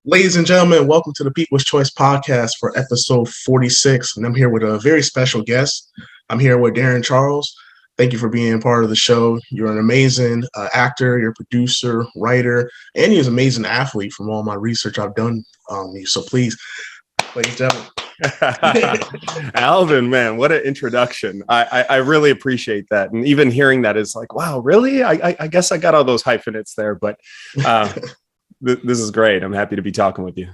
Ladies and gentlemen, welcome to the People's Choice Podcast for episode 46. And I'm here with a very special guest. I'm here with Darrin Charles. Thank you for being part of the show. You're an amazing actor, you're a producer, writer, and you're an amazing athlete from all my research I've done on you. So please, ladies and gentlemen. Alvin, man, what an introduction. I really appreciate that. And even hearing that is like, wow, really? I guess I got all those hyphenates there, but this is great. I'm happy to be talking with you.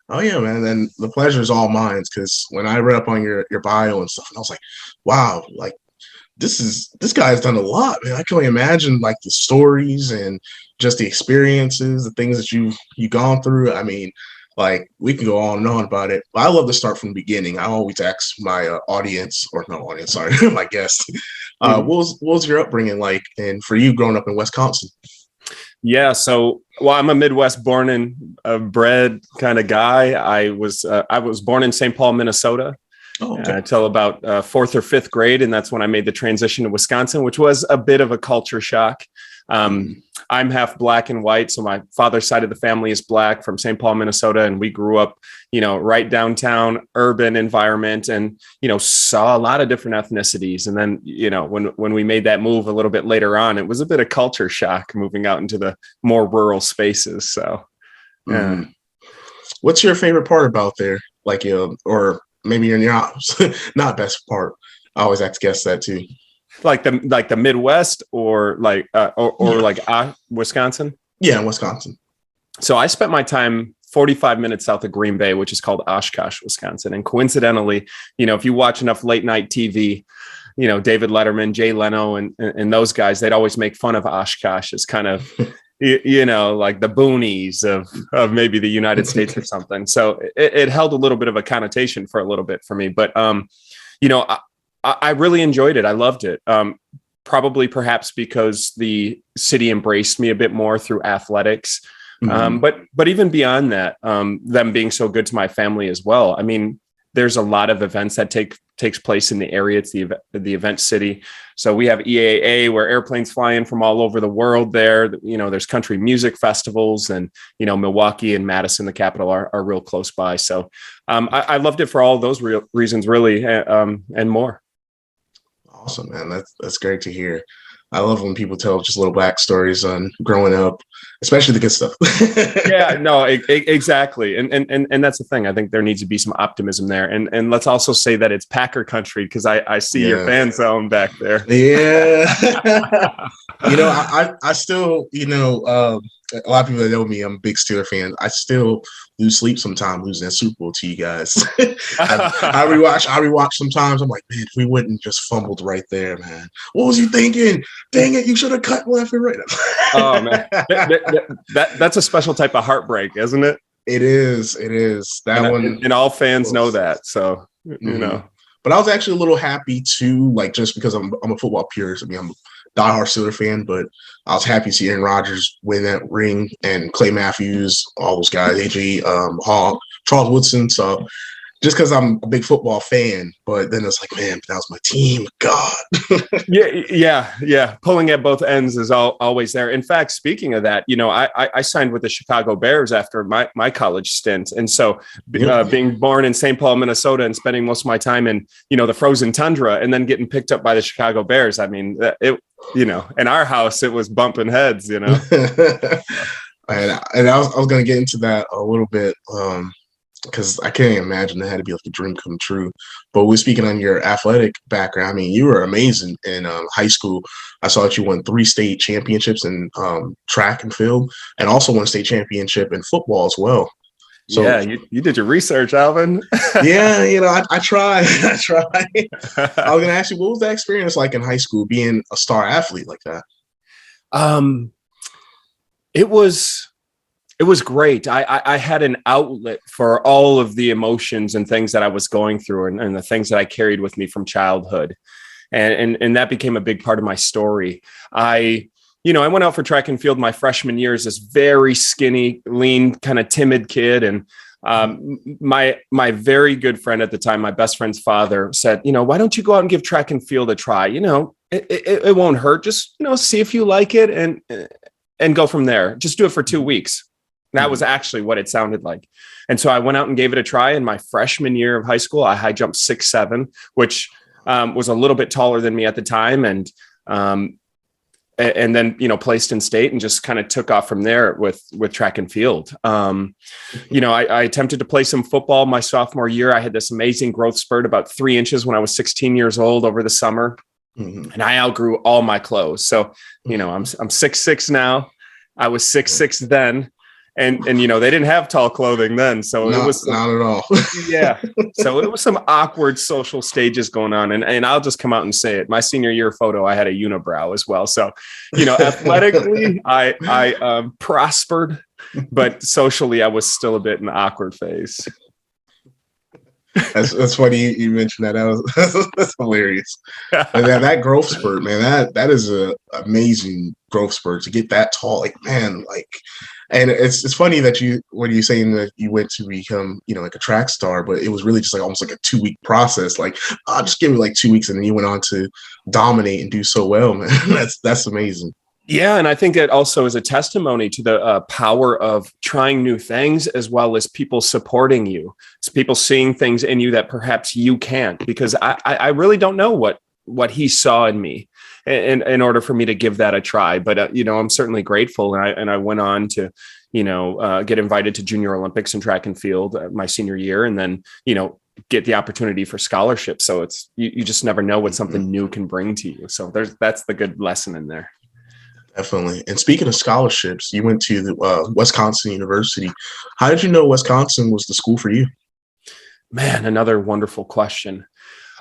Oh, yeah, man. And the pleasure is all mine because when I read up on your bio and stuff, I was like, wow, like this guy's done a lot, man. I can only imagine like the stories and just the experiences, the things that you've gone through. I mean, like we can go on and on about it. But I love to start from the beginning. I always ask my my guests, what was your upbringing like? And for you growing up in Wisconsin? Yeah, so I'm a Midwest born and bred kind of guy. I was born in St. Paul, Minnesota, until about fourth or fifth grade, and that's when I made the transition to Wisconsin, which was a bit of a culture shock. I'm half black and white, so my father's side of the family is black from St. Paul, Minnesota, and we grew up, right downtown, urban environment, and saw a lot of different ethnicities. And then, when we made that move a little bit later on, it was a bit of culture shock moving out into the more rural spaces. So, yeah. What's your favorite part about there? Like, or maybe you're not best part. I always ask guests that too. Like the Midwest or Wisconsin? Yeah, in Wisconsin. So I spent my time 45 minutes south of Green Bay, which is called Oshkosh, Wisconsin. And coincidentally, if you watch enough late night TV, David Letterman, Jay Leno, and those guys, they'd always make fun of Oshkosh as kind of, like the boonies of maybe the United States or something. So it held a little bit of a connotation for a little bit for me. But, I really enjoyed it. I loved it. Perhaps because the city embraced me a bit more through athletics. Mm-hmm. But even beyond that, them being so good to my family as well. I mean, there's a lot of events that takes place in the area. It's the event city. So we have EAA where airplanes fly in from all over the world there. There's country music festivals, and, Milwaukee and Madison, the capital, are real close by. So I loved it for all those reasons, really, and more. Awesome, man. That's great to hear. I love when people tell just little backstories on growing up, especially the good stuff. Yeah, no, exactly. And that's the thing. I think there needs to be some optimism there. And let's also say that it's Packer country, because I see your fan zone back there. Yeah. I still, a lot of people that know me, I'm a big Steeler fan. I still lose sleep sometimes losing that Super Bowl to you guys. I rewatch sometimes. I'm like, man, if we wouldn't just fumbled right there, man. What was you thinking? Dang it, you should have cut left and right. Oh, man. That's a special type of heartbreak, isn't it? It is. That one. And all fans know that. So, But I was actually a little happy too, like just because I'm a football purist. I mean, I'm a diehard Steeler fan, but I was happy to see Aaron Rodgers win that ring, and Clay Matthews, all those guys, AJ Hall, Charles Woodson. So just because I'm a big football fan, but then it's like, man, that was my team. God. Yeah. Pulling at both ends is always there. In fact, speaking of that, I signed with the Chicago Bears after my college stint. And so being born in St. Paul, Minnesota, and spending most of my time in, the frozen tundra, and then getting picked up by the Chicago Bears. I mean, in our house, it was bumping heads, And I was going to get into that a little bit, because I can't imagine that had to be like a dream come true. But we're speaking on your athletic background. I mean, you were amazing in high school. I saw that you won 3 state championships in track and field, and also won a state championship in football as well. So, yeah, you did your research, Alvin. Yeah, I try. I was going to ask you, what was that experience like in high school, being a star athlete like that? It was great. I had an outlet for all of the emotions and things that I was going through, and the things that I carried with me from childhood. And that became a big part of my story. I went out for track and field my freshman year as this very skinny, lean, kind of timid kid. And My very good friend at the time, my best friend's father, said, why don't you go out and give track and field a try? It won't hurt. Just, see if you like it and go from there. Just do it for 2 weeks. That was actually what it sounded like. And so I went out and gave it a try. In my freshman year of high school, I high jumped 6'7", which was a little bit taller than me at the time. And then, placed in state and just kind of took off from there with track and field. I attempted to play some football my sophomore year. I had this amazing growth spurt, about 3 inches when I was 16 years old over the summer. And I outgrew all my clothes. So, I'm 6'6" now. I was 6'6" then. And they didn't have tall clothing then. So it was not at all. Yeah. So it was some awkward social stages going on. And I'll just come out and say it. My senior year photo, I had a unibrow as well. So, athletically, I prospered, but socially, I was still a bit in the awkward phase. That's funny you mentioned that. That's hilarious. And that growth spurt, man, that is a amazing growth spurt to get that tall. And it's funny that when you're saying that you went to become, like a track star, but it was really just almost like a 2-week process. Like, just give me 2 weeks, and then you went on to dominate and do so well, man. That's amazing. Yeah, and I think it also is a testimony to the power of trying new things, as well as people supporting you. It's people seeing things in you that perhaps you can't, because I really don't know what he saw in me in order for me to give that a try. But, I'm certainly grateful. And I went on to, get invited to Junior Olympics in track and field my senior year, and then, get the opportunity for scholarship. So it's, you just never know what something new can bring to you. So that's the good lesson in there. Definitely. And speaking of scholarships, you went to the Wisconsin University. How did you know Wisconsin was the school for you? Man, another wonderful question.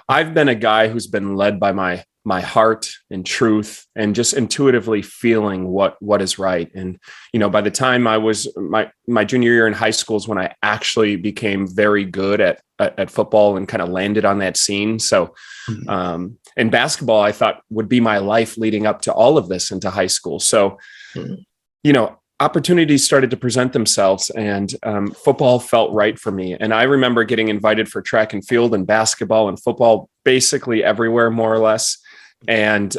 I've been a guy who's been led by my heart and truth, and just intuitively feeling what is right. And, by the time I was my junior year in high school is when I actually became very good at football and kind of landed on that scene. So, and basketball, I thought would be my life leading up to all of this into high school. So, opportunities started to present themselves, and football felt right for me. And I remember getting invited for track and field and basketball and football basically everywhere, more or less. And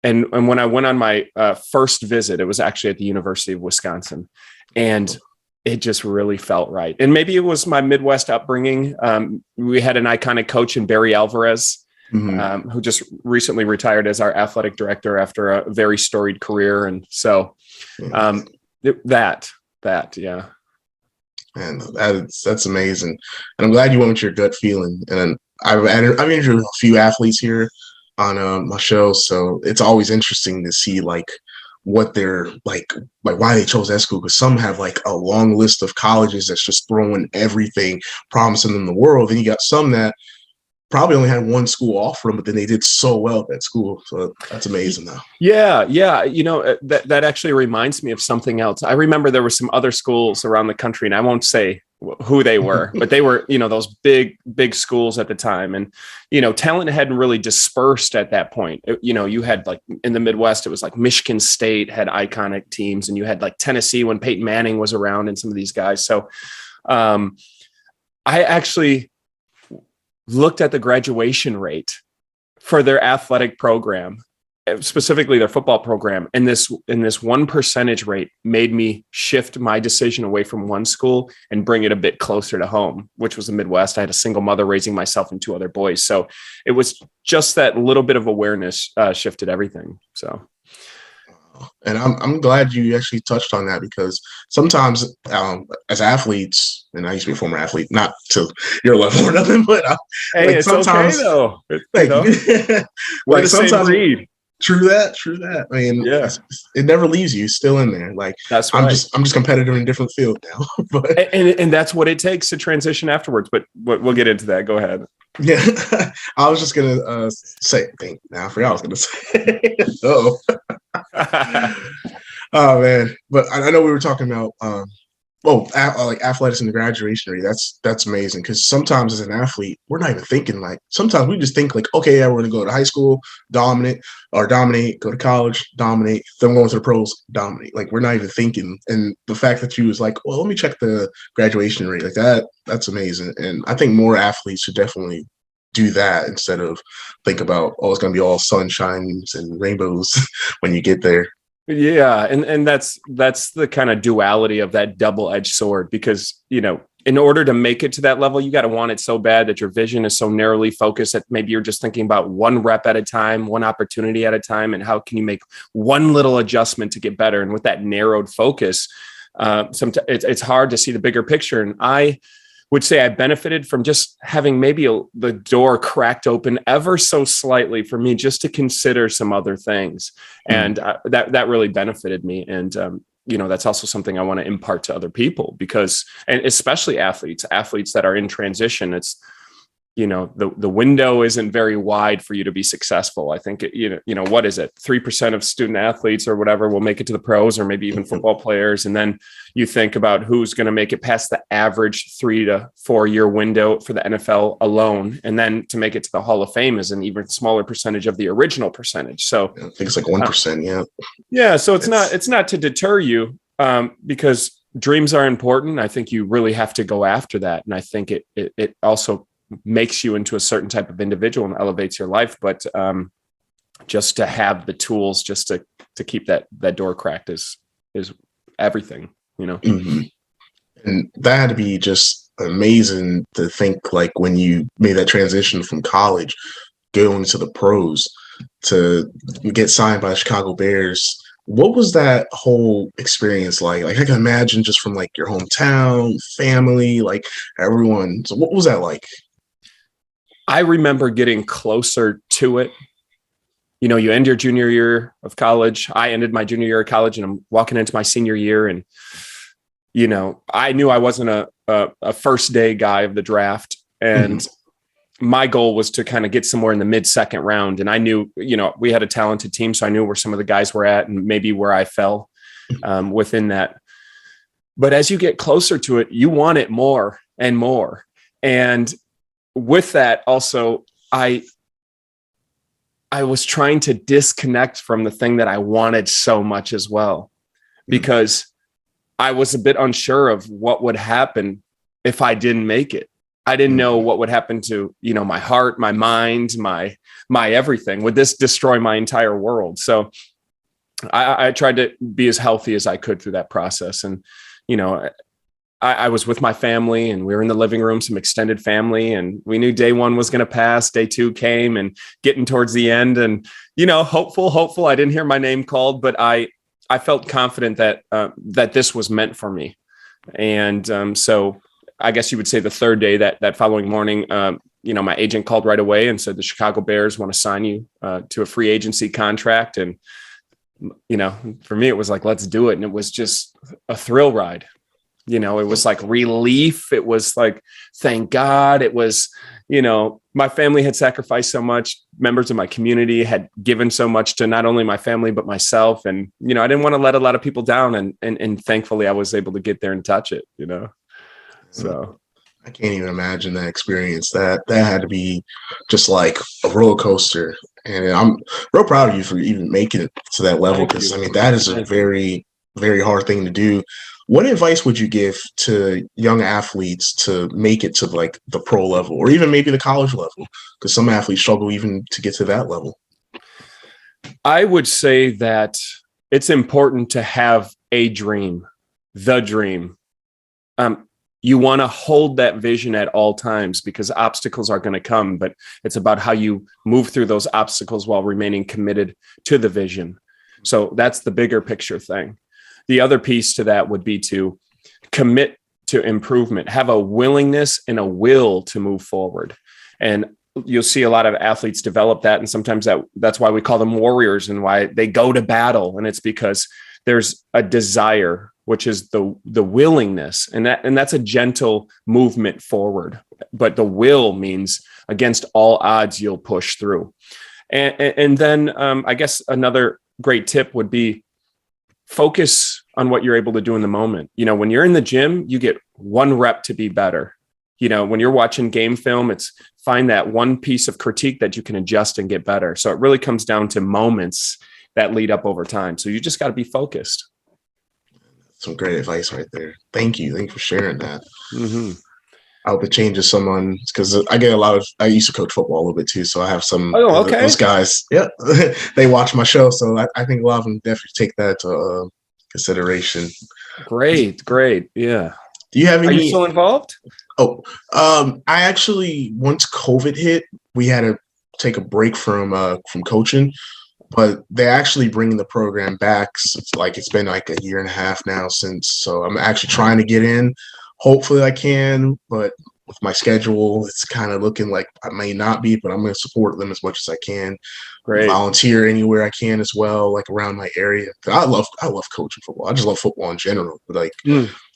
when I went on my first visit, it was actually at the University of Wisconsin, and it just really felt right. And maybe it was my Midwest upbringing. We had an iconic coach in Barry Alvarez, who just recently retired as our athletic director after a very storied career. And so that, yeah. And that's amazing. And I'm glad you went with your gut feeling. And I've interviewed a few athletes here on my show, so it's always interesting to see what they're like why they chose that school, because some have a long list of colleges that's just throwing everything, promising them the world. Then you got some that probably only had one school offer them, but then they did so well at that school. So that's amazing though. Yeah. That actually reminds me of something else. I remember there were some other schools around the country, and I won't say who they were, but they were, those big schools at the time. And, talent hadn't really dispersed at that point. You had in the Midwest, it was Michigan State had iconic teams, and you had Tennessee when Peyton Manning was around and some of these guys. So I actually looked at the graduation rate for their athletic program, specifically their football program. And this 1% rate made me shift my decision away from one school and bring it a bit closer to home, which was the Midwest. I had a single mother raising myself and 2 other boys. So it was just that little bit of awareness shifted everything. So. And I'm glad you actually touched on that, because sometimes as athletes, and I used to be a former athlete, not to your level or nothing, but hey, it's sometimes okay though. We're the same breed. True that. I mean, yeah, it never leaves you. It's still in there. That's right. I'm just competitive in a different field now. But and that's what it takes to transition afterwards. But we'll get into that. Go ahead. Yeah, I was just gonna say. Now I forgot I was gonna say. Oh man, but I know we were talking about like athletics and the graduation rate. That's amazing, because sometimes as an athlete, we're not even thinking like. Sometimes we just think like, okay, yeah, we're gonna go to high school, dominate, go to college, dominate, then go into the pros, dominate. Like we're not even thinking. And the fact that you was like, well, let me check the graduation rate, like that's amazing. And I think more athletes should definitely do that instead of think about, oh, it's gonna be all sunshines and rainbows when you get there. Yeah, and that's the kind of duality of that double-edged sword, because in order to make it to that level, you got to want it so bad that your vision is so narrowly focused that maybe you're just thinking about one rep at a time, one opportunity at a time, and how can you make one little adjustment to get better. And with that narrowed focus, sometimes it's hard to see the bigger picture. And I would say I benefited from just having maybe the door cracked open ever so slightly for me just to consider some other things. And that really benefited me. And, that's also something I want to impart to other people, because, and especially athletes that are in transition, it's, the window isn't very wide for you to be successful. I think, what is it? 3% of student athletes or whatever will make it to the pros, or maybe even football players. And then you think about who's going to make it past the average 3 to 4 year window for the NFL alone. And then to make it to the Hall of Fame is an even smaller percentage of the original percentage. So I think it's like 1%. Yeah. Yeah. So it's not to deter you, because dreams are important. I think you really have to go after that. And I think it also makes you into a certain type of individual and elevates your life. But just to have the tools just to keep that door cracked is everything, Mm-hmm. And that had to be just amazing to think, like when you made that transition from college going to the pros to get signed by the Chicago Bears. What was that whole experience like? Like I can imagine, just from like your hometown, family, like everyone. So what was that like? I remember getting closer to it. You end your junior year of college. I ended my junior year of college, and I'm walking into my senior year. And, I knew I wasn't a first day guy of the draft. And my goal was to kind of get somewhere in the mid-second round. And I knew, we had a talented team, so I knew where some of the guys were at and maybe where I fell within that. But as you get closer to it, you want it more and more. And with that, also, I was trying to disconnect from the thing that I wanted so much as well, because I was a bit unsure of what would happen if I didn't make it. I didn't know what would happen to, my heart, my mind, my everything. Would this destroy my entire world? So I tried to be as healthy as I could through that process. And, I was with my family, and we were in the living room, some extended family, and we knew day one was going to pass. Day two came, and getting towards the end, and, hopeful. I didn't hear my name called, but I felt confident that this was meant for me. And so I guess you would say the third day, that following morning, my agent called right away and said, the Chicago Bears want to sign you to a free agency contract. And, for me, it was like, let's do it. And it was just a thrill ride. It was like relief. It was like, thank God. It was, my family had sacrificed so much. Members of my community had given so much to not only my family, but myself. And, I didn't want to let a lot of people down. And thankfully I was able to get there and touch it, So I can't even imagine that experience. That had to be just like a roller coaster. And I'm real proud of you for even making it to that level, because that is a very, very hard thing to do. What advice would you give to young athletes to make it to like the pro level, or even maybe the college level? Because some athletes struggle even to get to that level. I would say that it's important to have a dream, the dream. You want to hold that vision at all times, because obstacles are going to come, but it's about how you move through those obstacles while remaining committed to the vision. So that's the bigger picture thing. The other piece to that would be to commit to improvement, have a willingness and a will to move forward. And you'll see a lot of athletes develop that. And sometimes that's why we call them warriors, and why they go to battle. And it's because there's a desire, which is the willingness. And that's a gentle movement forward. But the will means against all odds, you'll push through. And then I guess another great tip would be, focus on what you're able to do in the moment. When you're in the gym, you get one rep to be better. When you're watching game film, it's find that one piece of critique that you can adjust and get better. So it really comes down to moments that lead up over time. So you just got to be focused. Some great advice right there. Thank you. Thank you for sharing that. Mm-hmm. I hope it changes someone, because I get I used to coach football a little bit too. So I have some those guys. Yeah, they watch my show. So I think a lot of them definitely take that to consideration. Great. Yeah. Do you have any? Are you still involved? I actually, once COVID hit, we had to take a break from coaching, but they're actually bringing the program back. So it's been like a year and a half now since. So I'm actually trying to get in. Hopefully I can, but with my schedule, it's kind of looking like I may not be, but I'm going to support them as much as I can. Great. Volunteer anywhere I can as well, like around my area. I love coaching football. I just love football in general, but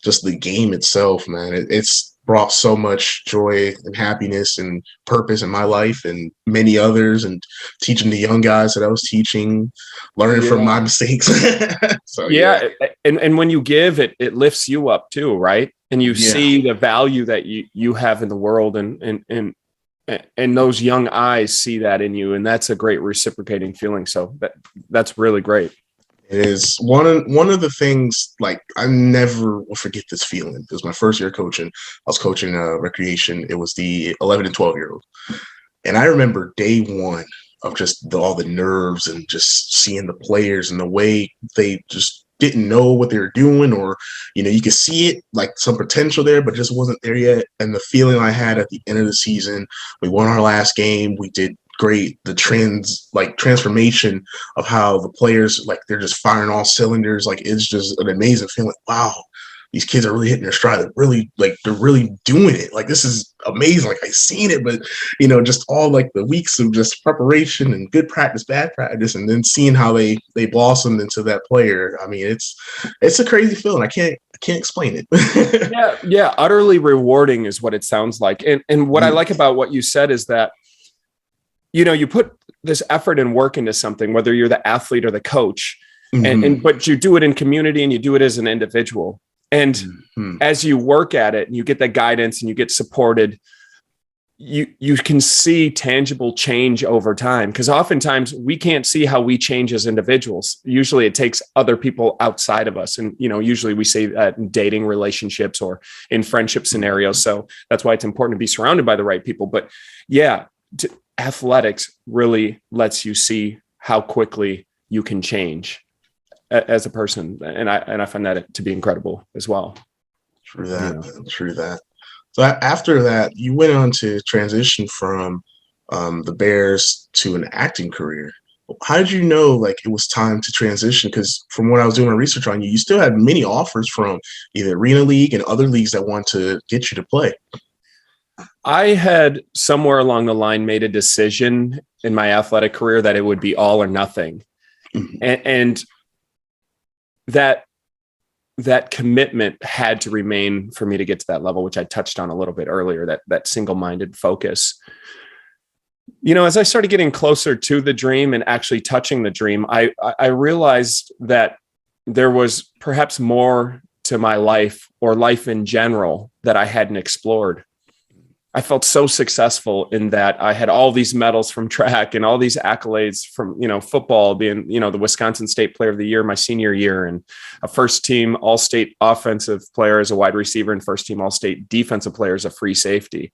just the game itself, man, it's brought so much joy and happiness and purpose in my life and many others, and teaching the young guys that I was teaching, learning from my mistakes. So and when you give, it lifts you up too, right? And you see the value that you have in the world, and those young eyes see that in you, and that's a great reciprocating feeling. So that's really great. It is one of the things, like, I never will forget this feeling. It was my first year coaching. I was coaching recreation. It was the 11 and 12-year-old. And I remember day one of just all the nerves and just seeing the players and the way they just didn't know what they were doing, or, you could see it, like some potential there, but just wasn't there yet. And the feeling I had at the end of the season, we won our last game. We did great. The transformation of how the players, like, they're just firing all cylinders. Like, it's just an amazing feeling. Wow, these kids are really hitting their stride. They're really doing it. Like, this is amazing. Like, I've seen it, but just all like the weeks of just preparation and good practice, bad practice, and then seeing how they blossomed into that player. I mean, it's a crazy feeling. I can't explain it. Yeah. Utterly rewarding is what it sounds like. And what I like about what you said is that, you put this effort and work into something, whether you're the athlete or the coach, but you do it in community and you do it as an individual. And as you work at it and you get that guidance and you get supported, you can see tangible change over time, because oftentimes we can't see how we change as individuals. Usually it takes other people outside of us. And, usually we say that in dating relationships or in friendship scenarios. So that's why it's important to be surrounded by the right people. But athletics really lets you see how quickly you can change as a person. And I find that to be incredible as well. True that. So after that, you went on to transition from the Bears to an acting career. How did you know, like, it was time to transition? Because from what I was doing my research on you, you still had many offers from either Arena League and other leagues that want to get you to play. I had somewhere along the line made a decision in my athletic career that it would be all or nothing. And that commitment had to remain for me to get to that level, which I touched on a little bit earlier, that single-minded focus. As I started getting closer to the dream and actually touching the dream, I realized that there was perhaps more to my life, or life in general, that I hadn't explored. I felt so successful in that I had all these medals from track and all these accolades from, football, being, the Wisconsin State Player of the Year my senior year, and a first team All-State offensive player as a wide receiver, and first team All-State defensive player as a free safety.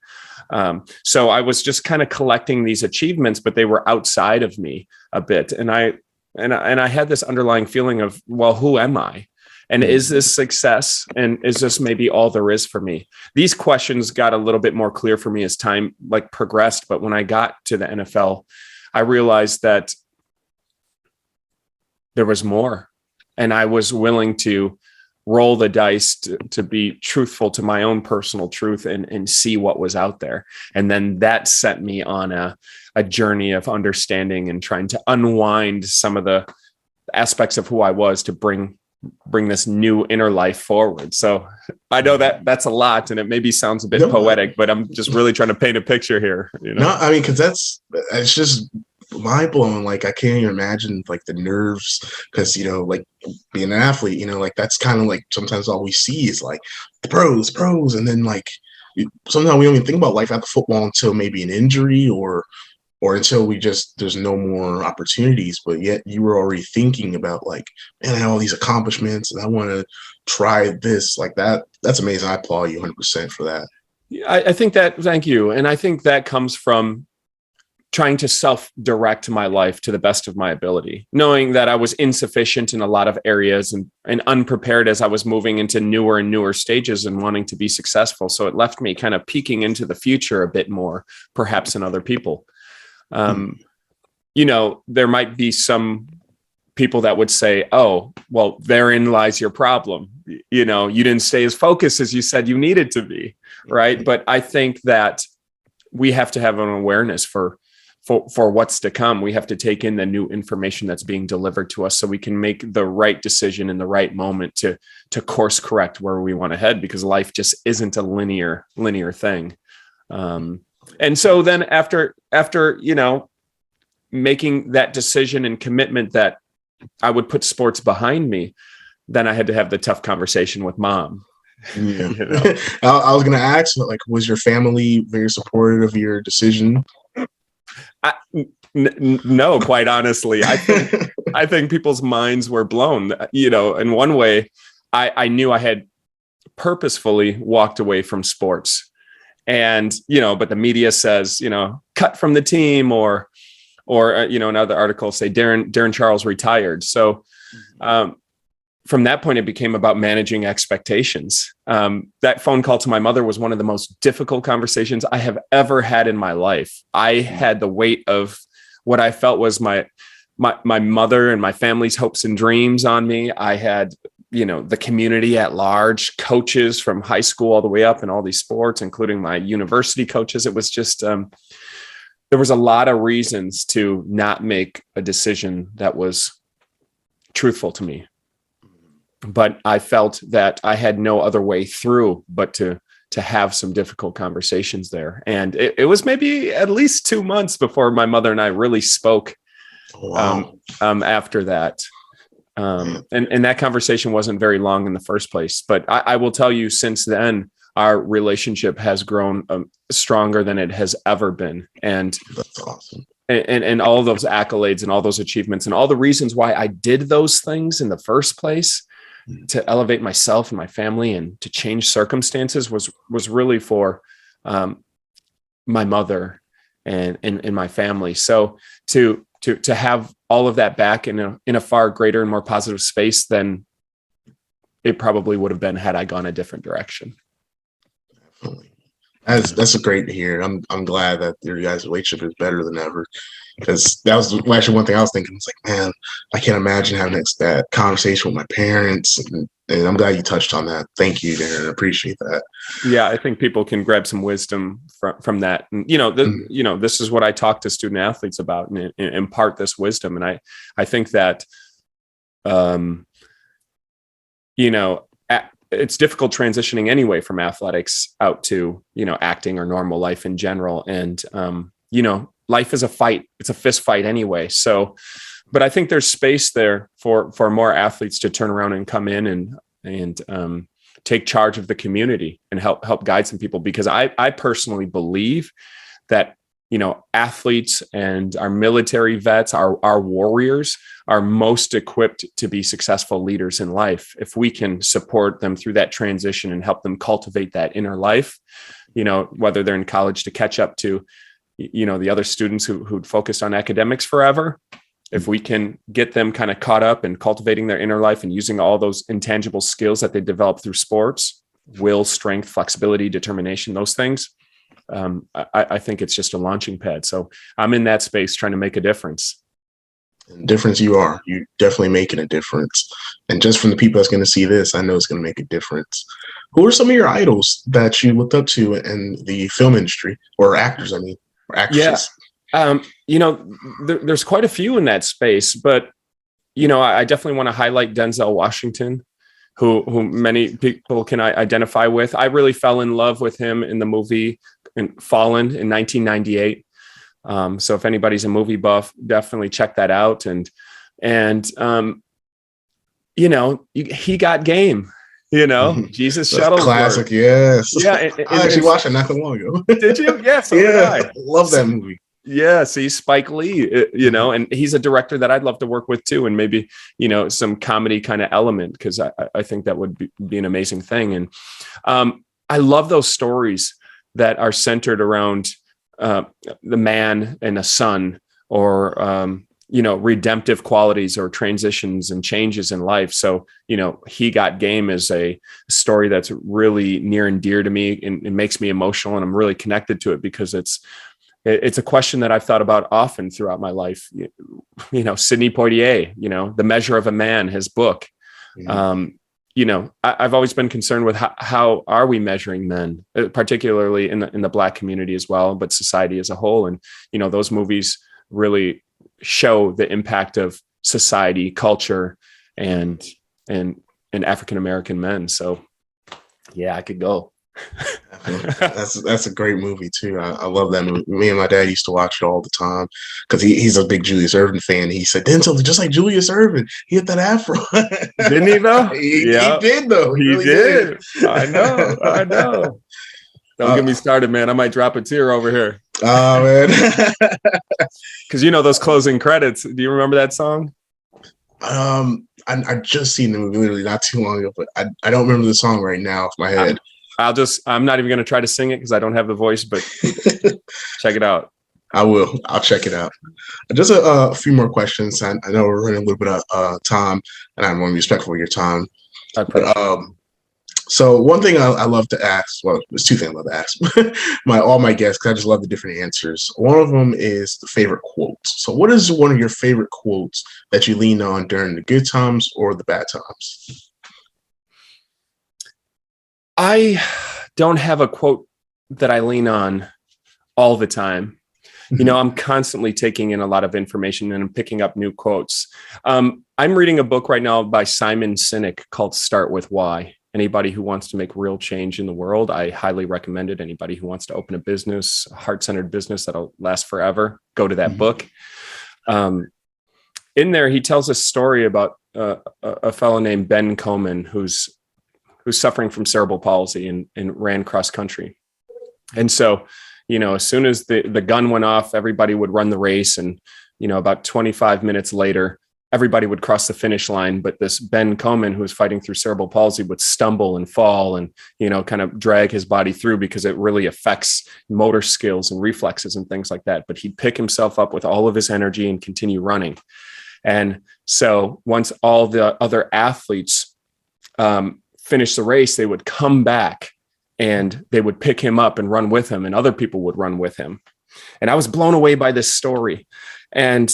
So I was just kind of collecting these achievements, but they were outside of me a bit. And I had this underlying feeling of, well, who am I? And is this success? And is this maybe all there is for me? These questions got a little bit more clear for me as time progressed. But when I got to the NFL, I realized that there was more, and I was willing to roll the dice to be truthful to my own personal truth and see what was out there. And then that set me on a journey of understanding and trying to unwind some of the aspects of who I was to bring this new inner life forward. So I know that that's a lot, and it maybe sounds a bit poetic, but I'm just really trying to paint a picture here. No, I mean, because it's just mind blowing. Like I can't even imagine like the nerves because like being an athlete, like that's kind of like sometimes all we see is like the pros, and then like sometimes we don't even think about life after football until maybe an injury or until there's no more opportunities. But yet you were already thinking about like, man, I have all these accomplishments and I want to try this like that. That's amazing. I applaud you 100% for that. I think that, thank you. And I think that comes from trying to self-direct my life to the best of my ability, knowing that I was insufficient in a lot of areas and unprepared as I was moving into newer and newer stages and wanting to be successful. So it left me kind of peeking into the future a bit more, perhaps, than other people. There might be some people that would say, oh, well, therein lies your problem. You didn't stay as focused as you said you needed to be. Right. But I think that we have to have an awareness for what's to come. We have to take in the new information that's being delivered to us so we can make the right decision in the right moment to course correct where we want to head, because life just isn't a linear thing. And so then after, making that decision and commitment that I would put sports behind me, then I had to have the tough conversation with Mom. Yeah. I was going to ask, like, was your family very supportive of your decision? No, quite honestly, I think people's minds were blown. In one way, I knew I had purposefully walked away from sports, and but the media says cut from the team, or another article say Darrin Charles retired. So from that point, it became about managing expectations. That phone call to my mother was one of the most difficult conversations I have ever had in my life. I had the weight of what I felt was my mother and my family's hopes and dreams on me. I had, the community at large, coaches from high school all the way up in all these sports, including my university coaches. It was just, there was a lot of reasons to not make a decision that was truthful to me. But I felt that I had no other way through but to have some difficult conversations there. And it was maybe at least 2 months before my mother and I really spoke. Wow. After that. And that conversation wasn't very long in the first place. But I will tell you, since then, our relationship has grown stronger than it has ever been. And that's awesome. And all those accolades and all those achievements and all the reasons why I did those things in the first place, to elevate myself and my family and to change circumstances, was really for my mother and my family. So to have all of that back in a far greater and more positive space than it probably would have been had I gone a different direction. Definitely. That's great to hear. I'm glad that your guys' relationship is better than ever, because that was actually one thing I was thinking. It's like, man, I can't imagine having that conversation with my parents, and I'm glad you touched on that. Thank you, Darrin. I appreciate that. Yeah, I think people can grab some wisdom from that. And this is what I talk to student athletes about and impart this wisdom. And I think that it's difficult transitioning anyway from athletics out to, acting or normal life in general. And, life is a fight. It's a fist fight anyway. So, but I think there's space there for more athletes to turn around and come in and take charge of the community and help guide some people, because I personally believe that, athletes and our military vets, our warriors, are most equipped to be successful leaders in life if we can support them through that transition and help them cultivate that inner life, whether they're in college to catch up to, the other students who'd focused on academics forever. If we can get them kind of caught up in cultivating their inner life and using all those intangible skills that they develop through sports, will, strength, flexibility, determination, those things, I think it's just a launching pad. So I'm in that space trying to make a difference. Difference you are. You're definitely making a difference. And just from the people that's going to see this, I know it's going to make a difference. Who are some of your idols that you looked up to in the film industry, or actors, or actresses? Yeah. There's quite a few in that space, but, I definitely want to highlight Denzel Washington, who many people can identify with. I really fell in love with him in the movie Fallen in 1998. So if anybody's a movie buff, definitely check that out. And he got game. Jesus That's classic. Shuttlesworth. Yes. Yeah, I actually watched it not too long ago. did you? Yeah, so did Yeah, I. love that movie. Yeah, see Spike Lee, and he's a director that I'd love to work with too, and maybe some comedy kind of element, because I think that would be an amazing thing. And I love those stories that are centered around the man and a son, or redemptive qualities or transitions and changes in life. So He Got Game is a story that's really near and dear to me, and it makes me emotional, and I'm really connected to it because it's a question that I've thought about often throughout my life. Sidney Poitier, The Measure of a Man, his book. I've always been concerned with how are we measuring men, particularly in the Black community as well, but society as a whole. And, those movies really show the impact of society, culture, and African-American men. So yeah, I could go. That's a great movie too. I love that movie. Me and my dad used to watch it all the time because he's a big Julius Erving fan. He said, Denzel, just like Julius Erving, he hit that afro. Didn't he though? He did though. He really did. I know. Don't get me started, man. I might drop a tear over here. Oh man. Because those closing credits. Do you remember that song? I just seen the movie literally not too long ago, but I don't remember the song right now off my head. I'm not even going to try to sing it because I don't have the voice, but check it out. I will. I'll check it out. Just a few more questions. I know we're running a little bit of time, and I want to be respectful of your time. So one thing I love to ask, well, there's two things I love to ask all my guests, because I just love the different answers. One of them is the favorite quotes. So what is one of your favorite quotes that you lean on during the good times or the bad times? I don't have a quote that I lean on all the time. I'm constantly taking in a lot of information and I'm picking up new quotes. I'm reading a book right now by Simon Sinek called Start With Why. Anybody who wants to make real change in the world, I highly recommend it. Anybody who wants to open a business, a heart-centered business that'll last forever, go to that book. In there, he tells a story about a fellow named Ben Coleman who's suffering from cerebral palsy and ran cross country. And so, as soon as the gun went off, everybody would run the race. And, about 25 minutes later, everybody would cross the finish line. But this Ben Coleman, who was fighting through cerebral palsy, would stumble and fall and, kind of drag his body through because it really affects motor skills and reflexes and things like that. But he'd pick himself up with all of his energy and continue running. And so once all the other athletes finish the race, they would come back and they would pick him up and run with him, and other people would run with him. And I was blown away by this story. And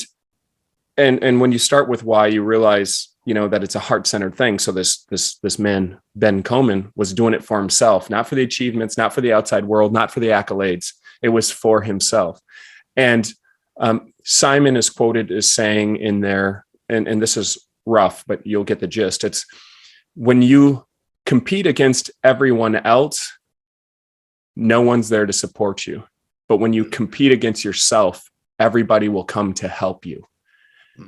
when you start with why, you realize, that it's a heart-centered thing. So this man, Ben Coleman, was doing it for himself, not for the achievements, not for the outside world, not for the accolades. It was for himself. And Simon is quoted as saying in there, and this is rough, but you'll get the gist. It's when you compete against everyone else, no one's there to support you. But when you compete against yourself, everybody will come to help you.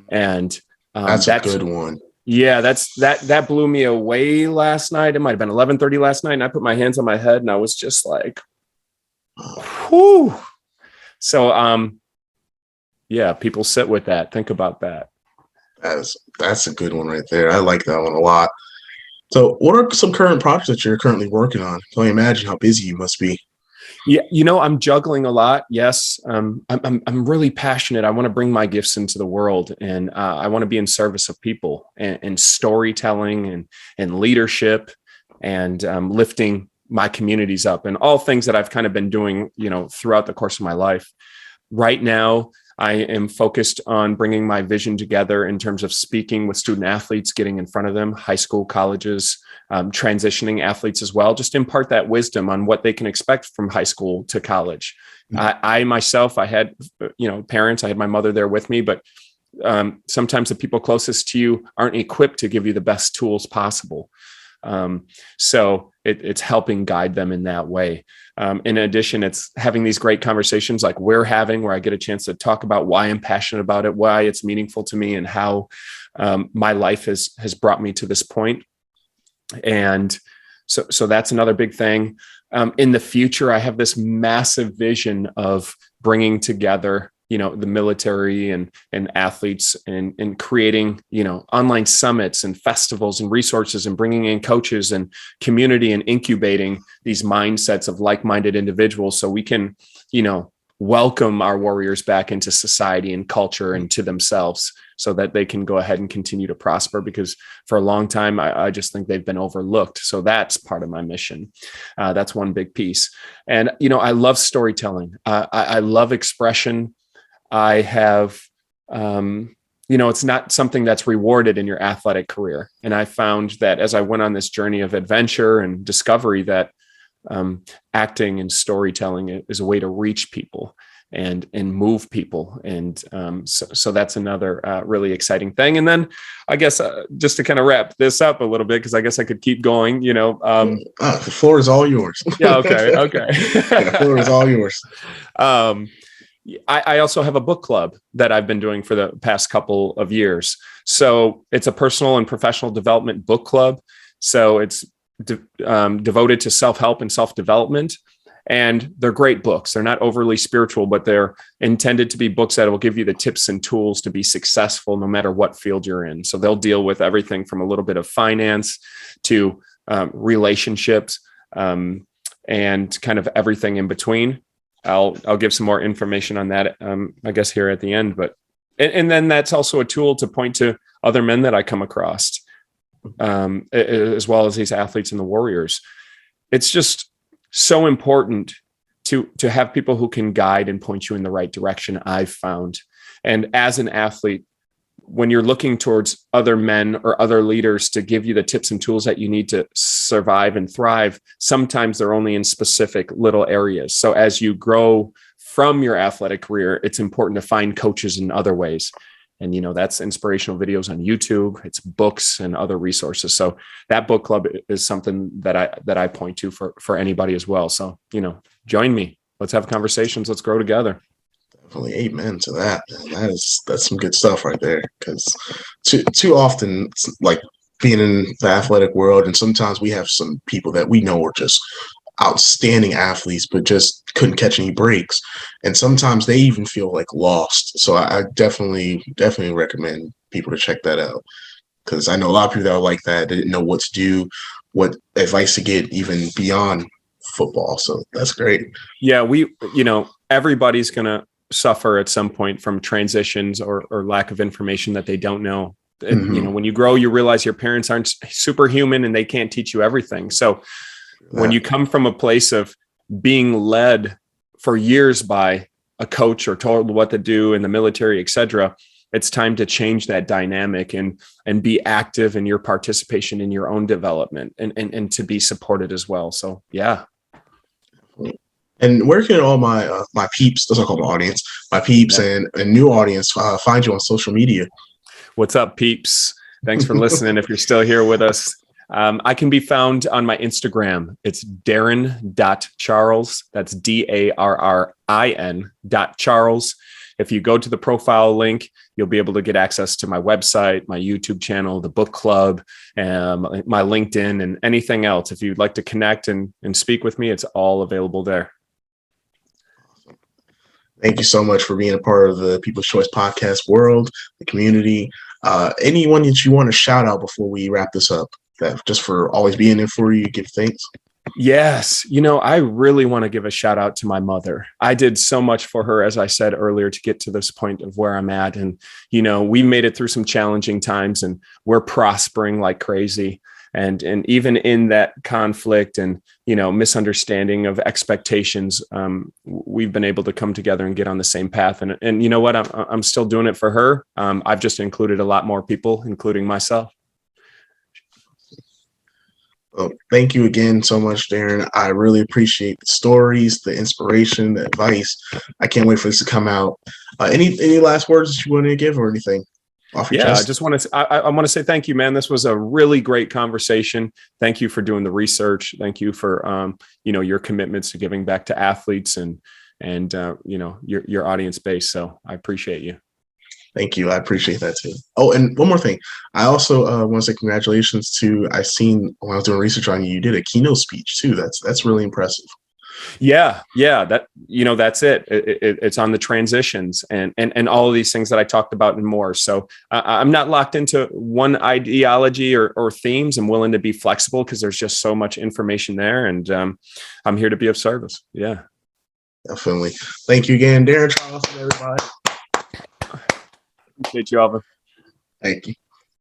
And that's a good one. Yeah, that blew me away last night. It might have been 11:30 last night, and I put my hands on my head, and I was just like, whew. So, yeah, people sit with that. Think about that. That's a good one right there. I like that one a lot. So what are some current projects that you're currently working on? Can you imagine how busy you must be? Yeah, I'm juggling a lot. Yes. I'm really passionate. I want to bring my gifts into the world, and I want to be in service of people and storytelling and leadership and lifting my communities up, and all things that I've kind of been doing, throughout the course of my life. Right now, I am focused on bringing my vision together in terms of speaking with student athletes, getting in front of them, high school, colleges, transitioning athletes as well, just impart that wisdom on what they can expect from high school to college. I myself, I had, parents, I had my mother there with me, but sometimes the people closest to you aren't equipped to give you the best tools possible. So it's helping guide them in that way. In addition, it's having these great conversations like we're having, where I get a chance to talk about why I'm passionate about it, why it's meaningful to me, and how my life has brought me to this point. And so that's another big thing. In the future, I have this massive vision of bringing together, the military and athletes and creating, online summits and festivals and resources and bringing in coaches and community and incubating these mindsets of like-minded individuals so we can, welcome our warriors back into society and culture and to themselves so that they can go ahead and continue to prosper, because for a long time, I just think they've been overlooked. So that's part of my mission. That's one big piece. And, I love storytelling. I love expression. I have, it's not something that's rewarded in your athletic career. And I found that as I went on this journey of adventure and discovery, that acting and storytelling is a way to reach people and move people. And so that's another really exciting thing. And then I guess just to kind of wrap this up a little bit, because I guess I could keep going, the floor is all yours. Yeah. Okay. The floor is all yours. I also have a book club that I've been doing for the past couple of years. So it's a personal and professional development book club. So it's devoted to self-help and self-development. And they're great books. They're not overly spiritual, but they're intended to be books that will give you the tips and tools to be successful no matter what field you're in. So they'll deal with everything from a little bit of finance to relationships and kind of everything in between. I'll give some more information on that, I guess, here at the end. But and then that's also a tool to point to other men that I come across, as well as these athletes and the warriors. It's just so important to have people who can guide and point you in the right direction, I've found. And as an athlete, when you're looking towards other men or other leaders to give you the tips and tools that you need to survive and thrive, sometimes they're only in specific little areas. So as you grow from your athletic career, it's important to find coaches in other ways. And, that's inspirational videos on YouTube, it's books and other resources. So that book club is something that I point to for anybody as well. So, join me. Let's have conversations. Let's grow together. Definitely, amen to that. Man. That's some good stuff right there. Because too often, it's like being in the athletic world, and sometimes we have some people that we know are just outstanding athletes, but just couldn't catch any breaks. And sometimes they even feel like lost. So I definitely recommend people to check that out, because I know a lot of people that are like that. They didn't know what to do, what advice to get, even beyond football. So that's great. Yeah, everybody's going to suffer at some point from transitions or lack of information that they don't know. Mm-hmm. When you grow, you realize your parents aren't superhuman and they can't teach you everything. So when you come from a place of being led for years by a coach or told what to do in the military, et cetera, it's time to change that dynamic and be active in your participation in your own development and to be supported as well. So, yeah. And where can all my peeps, that's what I call my audience, my peeps and new audience find you on social media? What's up, peeps? Thanks for listening. If you're still here with us, I can be found on my Instagram. It's Darrin.Charles. That's DARRIN.Charles. If you go to the profile link, you'll be able to get access to my website, my YouTube channel, the book club, my LinkedIn, and anything else. If you'd like to connect and speak with me, it's all available there. Thank you so much for being a part of the People's Choice podcast world, the community. Anyone that you want to shout out before we wrap this up, that just for always being there for you, give thanks? Yes. I really want to give a shout out to my mother. I did so much for her, as I said earlier, to get to this point of where I'm at. And, we made it through some challenging times and we're prospering like crazy. And even in that conflict and, misunderstanding of expectations, we've been able to come together and get on the same path. And you know what? I'm still doing it for her. I've just included a lot more people, including myself. Well, thank you again so much, Darrin. I really appreciate the stories, the inspiration, the advice. I can't wait for this to come out. Any last words that you want to give or anything? off your Yeah, I chest. just want to. I want to say thank you, man. This was a really great conversation. Thank you for doing the research. Thank you for your commitments to giving back to athletes and your audience base. So I appreciate you. Thank you. I appreciate that too. Oh, and one more thing. I also want to say congratulations to, I seen when I was doing research on you, you did a keynote speech too. That's really impressive. Yeah. That, that's it. It's on the transitions and all of these things that I talked about and more. So I'm not locked into one ideology or themes. I'm willing to be flexible because there's just so much information there, and I'm here to be of service. Yeah. Definitely. Thank you again, Darrin Charles, and everybody. Appreciate you, Alvin. Thank you.